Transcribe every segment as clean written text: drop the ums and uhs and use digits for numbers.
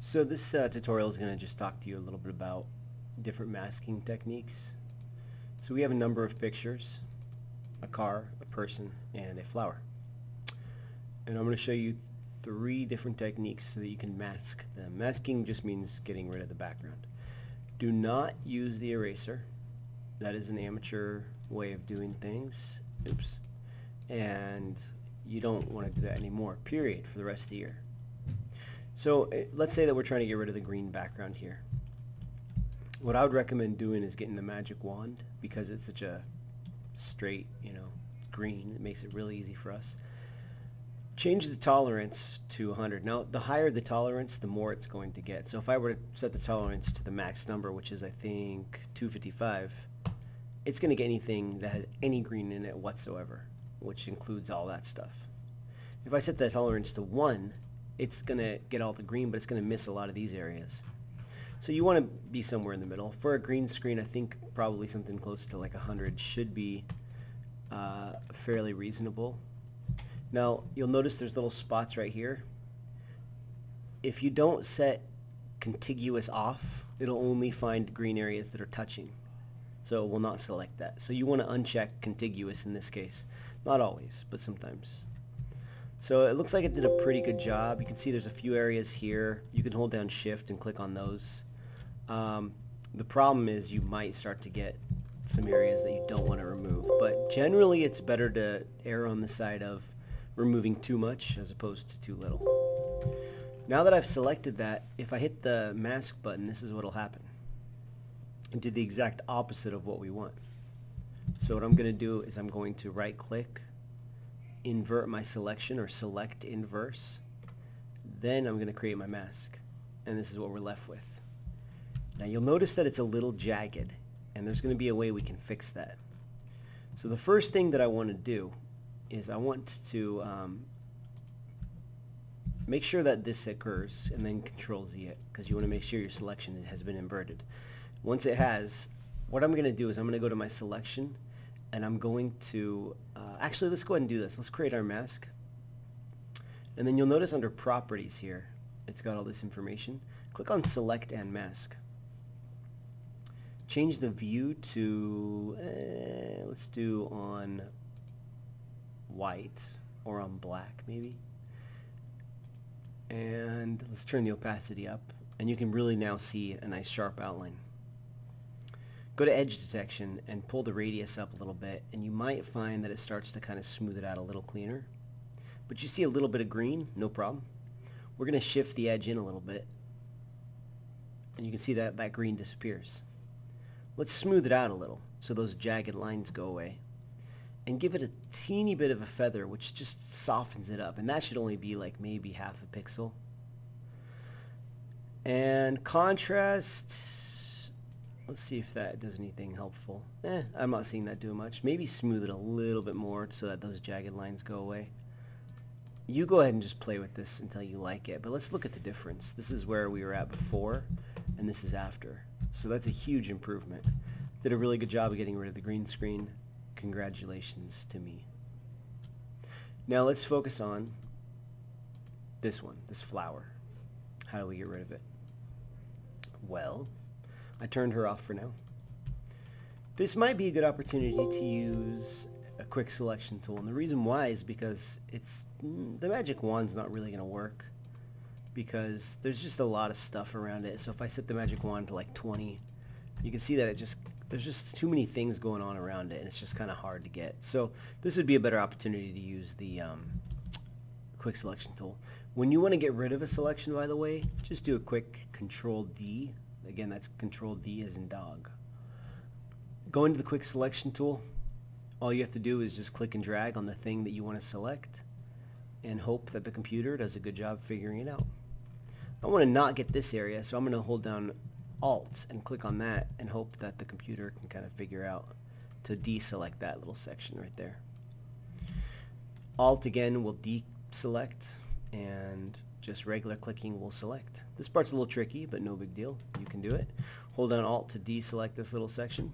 So this tutorial is going to just talk to you a little bit about different masking techniques. So we have a number of pictures, a car, a person, and a flower. And I'm going to show you 3 different techniques so that you can mask them. Masking just means getting rid of the background. Do not use the eraser. That is an amateur way of doing things. Oops. And you don't want to do that anymore, period, for the rest of the year. So let's say that we're trying to get rid of the green background here. What I would recommend doing is getting the magic wand, because it's such a straight, green. It makes it really easy for us. Change the tolerance to 100. Now, the higher the tolerance, the more it's going to get. So if I were to set the tolerance to the max number, which is I think 255, it's going to get anything that has any green in it whatsoever, which includes all that stuff. If I set that tolerance to 1, it's going to get all the green, but it's going to miss a lot of these areas. So you want to be somewhere in the middle. For a green screen, I think probably something close to like 100 should be fairly reasonable. Now, you'll notice there's little spots right here. If you don't set contiguous off, it'll only find green areas that are touching. So it will not select that. So you want to uncheck contiguous in this case. Not always, but sometimes. So it looks like it did a pretty good job. You can see there's a few areas here. You can hold down shift and click on those. The problem is you might start to get some areas that you don't want to remove. But generally it's better to err on the side of removing too much as opposed to too little. Now that I've selected that, if I hit the mask button, this is what will happen. It did the exact opposite of what we want. So what I'm going to do is I'm going to right click, invert my selection, or select inverse. Then I'm going to create my mask, and this is what we're left with. Now you'll notice that it's a little jagged, and there's going to be a way we can fix that. So the first thing that I want to do is I want to make sure that this occurs, and then Control Z it, because you want to make sure your selection has been inverted. Once it has, what I'm going to do is I'm going to go to my selection, and I'm going to actually, let's go ahead and do this. Let's create our mask, and then you'll notice under properties here it's got all this information. Click on select and mask. Change the view to let's do on white or on black maybe, and let's turn the opacity up, and you can really now see a nice sharp outline. Go to edge detection and pull the radius up a little bit, and you might find that it starts to kind of smooth it out a little cleaner. But you see a little bit of green, no problem. We're going to shift the edge in a little bit, and you can see that that green disappears. Let's smooth it out a little so those jagged lines go away, and give it a teeny bit of a feather, which just softens it up, and that should only be like maybe half a pixel. And contrast, let's see if that does anything helpful. I'm not seeing that do much. Maybe smooth it a little bit more so that those jagged lines go away. You go ahead and just play with this until you like it, but let's look at the difference. This is where we were at before, and this is after. So that's a huge improvement. Did a really good job of getting rid of the green screen. Congratulations to me. Now let's focus on this one, this flower. How do we get rid of it? Well, I turned her off for now. This might be a good opportunity to use a quick selection tool, and the reason why is because the magic wand's not really going to work, because there's just a lot of stuff around it. So if I set the magic wand to like 20, you can see that there's just too many things going on around it, and it's just kind of hard to get. So this would be a better opportunity to use the quick selection tool. When you want to get rid of a selection, by the way, just do a quick Control D. Again, that's Control D as in dog. Go into the quick selection tool. All you have to do is just click and drag on the thing that you want to select, and hope that the computer does a good job figuring it out. I want to not get this area, so I'm going to hold down Alt and click on that and hope that the computer can kind of figure out to deselect that little section right there. Alt again will deselect, and just regular clicking will select. This part's a little tricky, but no big deal. You can do it. Hold down Alt to deselect this little section,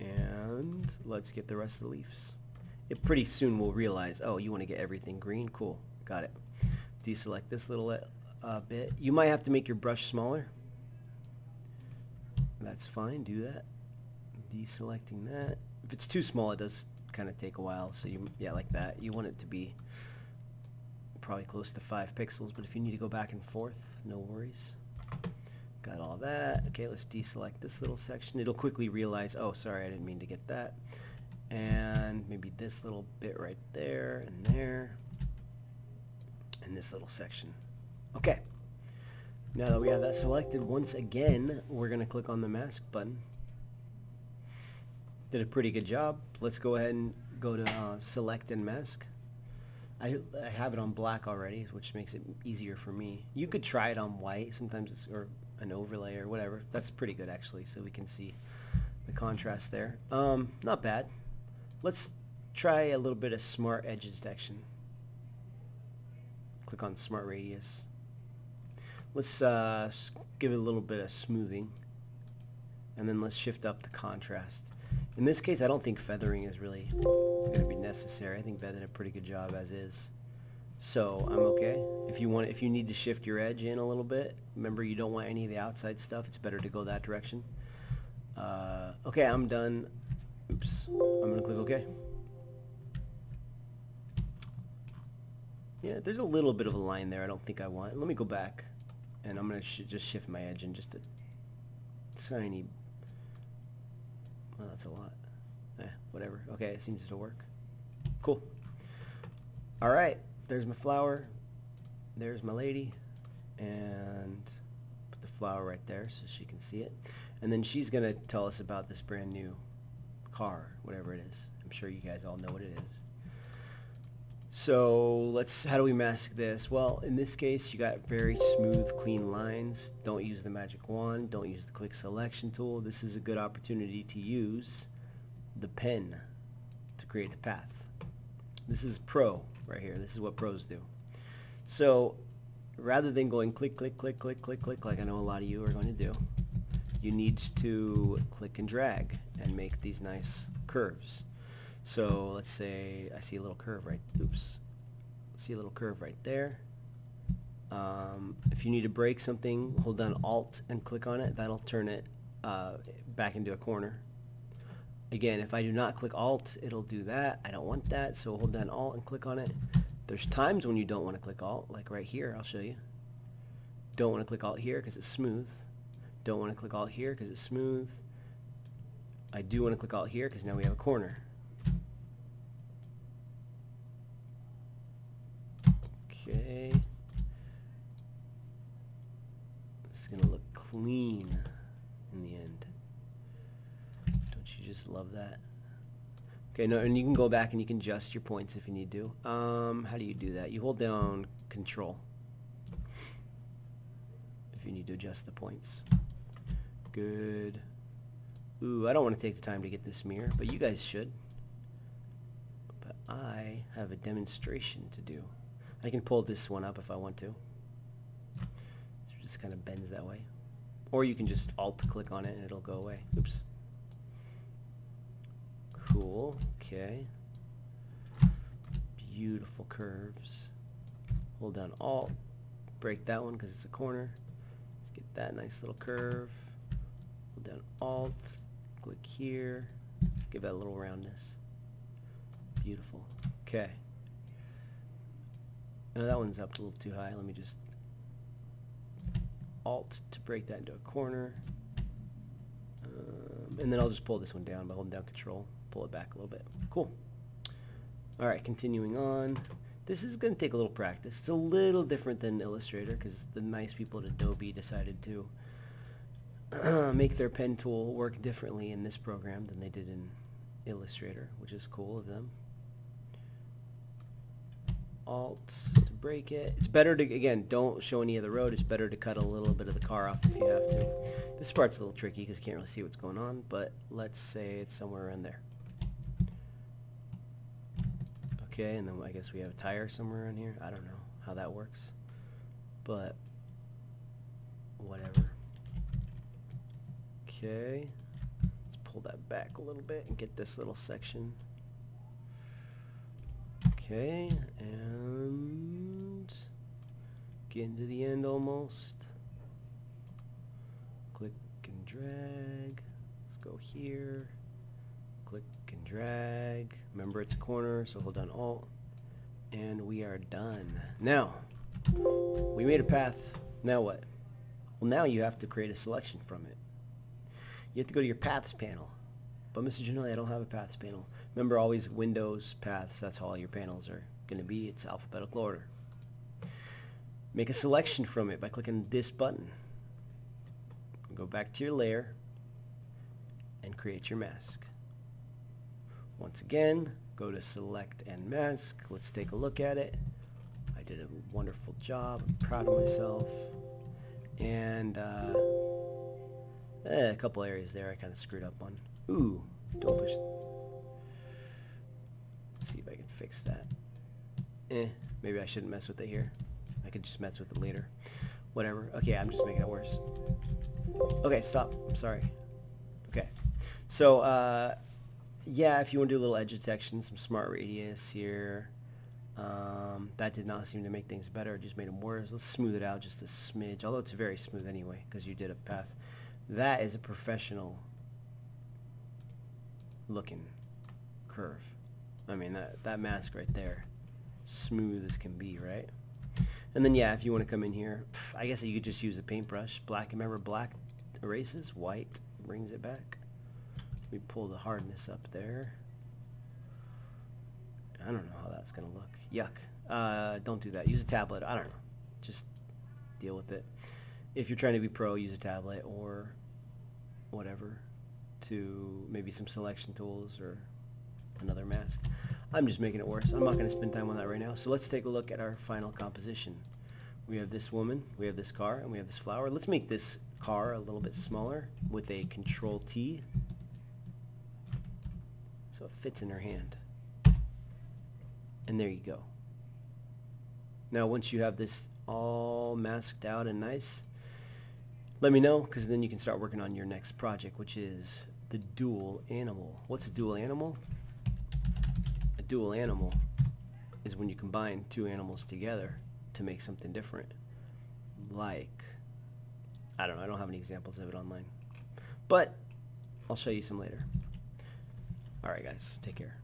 and let's get the rest of the leaves. It pretty soon will realize, oh, you want to get everything green? Cool, got it. Deselect this little a bit. You might have to make your brush smaller. That's fine, do that. Deselecting that. If it's too small, it does kind of take a while, so yeah, like that. You want it to be probably close to 5 pixels, but if you need to go back and forth, no worries. Got all that. Okay, let's deselect this little section. It'll quickly realize, oh, sorry, I didn't mean to get that. And maybe this little bit right there, and this little section. Okay. Now that we have that selected, once again, we're going to click on the mask button. Did a pretty good job. Let's go ahead and go to select and mask. I have it on black already, which makes it easier for me. You could try it on white. Sometimes it's, or an overlay or whatever. That's pretty good actually, so we can see the contrast there. Not bad. Let's try a little bit of smart edge detection. Click on smart radius. Let's give it a little bit of smoothing, and then let's shift up the contrast. In this case, I don't think feathering is really going to be necessary. I think Beth did a pretty good job as is. So I'm okay. If you need to shift your edge in a little bit, remember you don't want any of the outside stuff. It's better to go that direction. Okay, I'm done. Oops. I'm going to click OK. Yeah, there's a little bit of a line there I don't think I want. Let me go back, and I'm going to just shift my edge in just a tiny. Well, that's a lot. Whatever. Okay, it seems to work. Cool. Alright, there's my flower. There's my lady. And put the flower right there so she can see it. And then she's going to tell us about this brand new car, whatever it is. I'm sure you guys all know what it is. So how do we mask this? Well, in this case, you got very smooth, clean lines. Don't use the magic wand. Don't use the quick selection tool. This is a good opportunity to use the pen to create the path. This is pro right here. This is what pros do. So rather than going click, click, click, click, click, click, like I know a lot of you are going to do, you need to click and drag and make these nice curves. So let's say I see a little curve right, oops, see a little curve right there. If you need to break something, hold down Alt and click on it. That'll turn it back into a corner. Again, if I do not click Alt, it'll do that. I don't want that, so hold down Alt and click on it. There's times when you don't want to click Alt, like right here, I'll show you. Don't want to click Alt here because it's smooth. Don't want to click Alt here because it's smooth. I do want to click Alt here because now we have a corner. Okay. This is going to look clean in the end. Don't you just love that? Okay, no, and you can go back and you can adjust your points if you need to. How do you do that? You hold down Control if you need to adjust the points. Good. Ooh, I don't want to take the time to get this mirror, but you guys should. But I have a demonstration to do. I can pull this one up if I want to. So it just kind of bends that way. Or you can just Alt-click on it and it'll go away. Oops. Cool. Okay. Beautiful curves. Hold down Alt. Break that one because it's a corner. Let's get that nice little curve. Hold down Alt. Click here. Give that a little roundness. Beautiful. Okay. No, that one's up a little too high. Let me just Alt to break that into a corner. And then I'll just pull this one down by holding down Control. Pull it back a little bit. Cool. Alright, continuing on. This is going to take a little practice. It's a little different than Illustrator because the nice people at Adobe decided to make their pen tool work differently in this program than they did in Illustrator, which is cool of them. Alt to break it. It's better to, again, don't show any of the road. It's better to cut a little bit of the car off if you have to. This part's a little tricky because you can't really see what's going on, but let's say it's somewhere around there. Okay, and then I guess we have a tire somewhere in here. I don't know how that works, but whatever. Okay, let's pull that back a little bit and get this little section. Okay, and Getting to the end almost. Click and drag. Let's go here. Click and drag. Remember it's a corner, so hold down Alt. And we are done. Now, we made a path. Now what? Well, now you have to create a selection from it. You have to go to your Paths panel. But Mr. Janelli, I don't have a Paths panel. Remember, always Windows, Paths, that's how all your panels are going to be. It's alphabetical order. Make a selection from it by clicking this button. Go back to your layer and create your mask. Once again, go to Select and Mask. Let's take a look at it. I did a wonderful job. I'm proud of myself. And a couple areas there I kind of screwed up on. Ooh, don't push. Let's see if I can fix that. Maybe I shouldn't mess with it here. I could just mess with it later. Whatever. Okay, I'm just making it worse. Okay, stop. I'm sorry. Okay. So, yeah, if you want to do a little edge detection, some smart radius here. That did not seem to make things better. It just made them worse. Let's smooth it out just a smidge, although it's very smooth anyway because you did a path. That is a professional looking curve. I mean, that mask right there, smooth as can be, right? And then, yeah, if you want to come in here, I guess you could just use a paintbrush. Black, remember, black erases, white brings it back. Let me pull the hardness up there. I don't know how that's going to look. Yuck. Don't do that. Use a tablet. I don't know. Just deal with it. If you're trying to be pro, use a tablet or whatever to maybe some selection tools or another mask. I'm just making it worse. I'm not going to spend time on that right now. So let's take a look at our final composition. We have this woman, we have this car, and we have this flower. Let's make this car a little bit smaller with a Control-T so it fits in her hand. And there you go. Now once you have this all masked out and nice, let me know, because then you can start working on your next project, which is the dual animal. What's a dual animal? A dual animal is when you combine two animals together to make something different. Like, I don't know, I don't have any examples of it online, but I'll show you some later. Alright guys, take care.